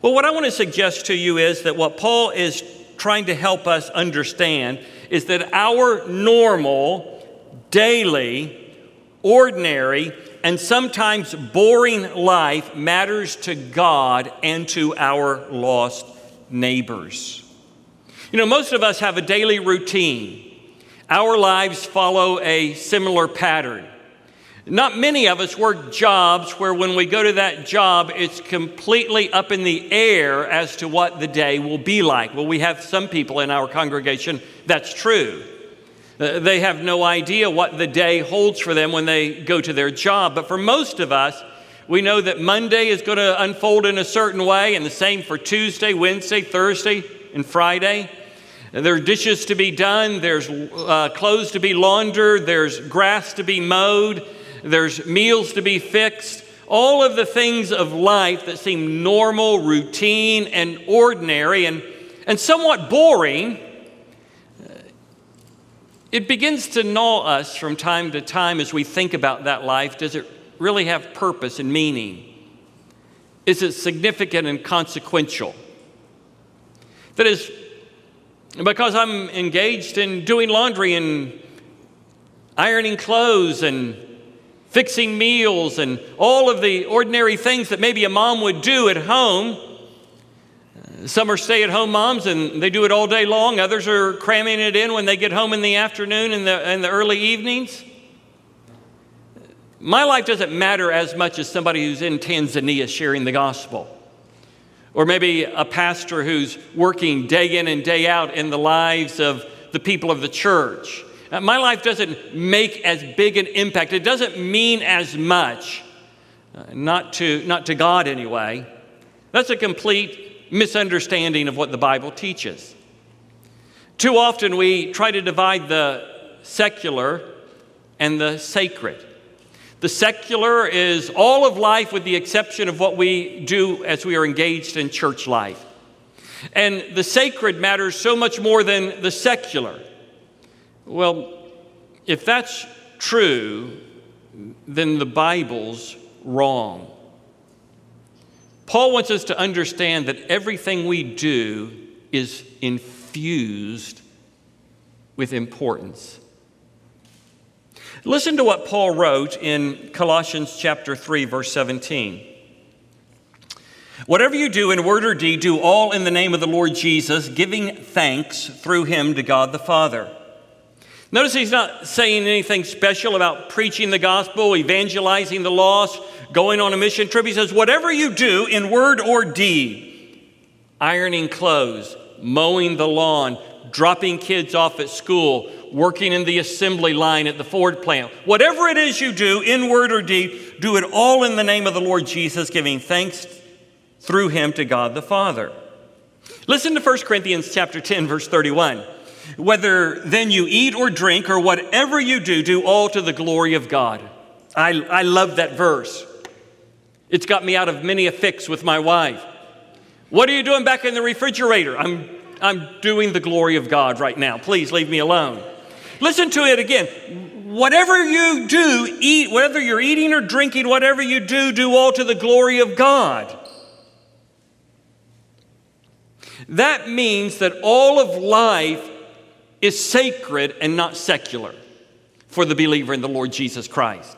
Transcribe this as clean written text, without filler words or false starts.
Well, what I want to suggest to you is that what Paul is trying to help us understand is that our normal, daily, ordinary, and sometimes boring life matters to God and to our lost neighbors. You know, most of us have a daily routine. Our lives follow a similar pattern. Not many of us work jobs where when we go to that job, it's completely up in the air as to what the day will be like. Well, we have some people in our congregation, that's true. They have no idea what the day holds for them when they go to their job. But for most of us, we know that Monday is going to unfold in a certain way, and the same for Tuesday, Wednesday, Thursday, and Friday. There are dishes to be done, there's clothes to be laundered, there's grass to be mowed, there's meals to be fixed. All of the things of life that seem normal, routine, and ordinary, and somewhat boring, it begins to gnaw us from time to time as we think about that life. Does it really have purpose and meaning? Is it significant and consequential? That is, because I'm engaged in doing laundry and ironing clothes and fixing meals and all of the ordinary things that maybe a mom would do at home. Some are stay-at-home moms and they do it all day long. Others are cramming it in when they get home in the afternoon and the early evenings. My life doesn't matter as much as somebody who's in Tanzania sharing the gospel. Or maybe a pastor who's working day in and day out in the lives of the people of the church. My life doesn't make as big an impact. It doesn't mean as much, not to God anyway. That's a complete misunderstanding of what the Bible teaches. Too often we try to divide the secular and the sacred. The secular is all of life with the exception of what we do as we are engaged in church life. And the sacred matters so much more than the secular. Well, if that's true, then the Bible's wrong. Paul wants us to understand that everything we do is infused with importance. Listen to what Paul wrote in Colossians chapter 3, verse 17. Whatever you do in word or deed, do all in the name of the Lord Jesus, giving thanks through him to God the Father. Notice he's not saying anything special about preaching the gospel, evangelizing the lost, going on a mission trip. He says, whatever you do in word or deed, ironing clothes, mowing the lawn, dropping kids off at school, working in the assembly line at the Ford plant, whatever it is you do in word or deed, do it all in the name of the Lord Jesus, giving thanks through him to God the Father. Listen to 1 Corinthians chapter 10, verse 31. Whether then you eat or drink or whatever you do, do all to the glory of God. I love that verse. It's got me out of many a fix with my wife. What are you doing back in the refrigerator? I'm doing the glory of God right now. Please leave me alone. Listen to it again. Whatever you do, eat, whether you're eating or drinking, whatever you do, do all to the glory of God. That means that all of life is sacred and not secular for the believer in the Lord Jesus Christ.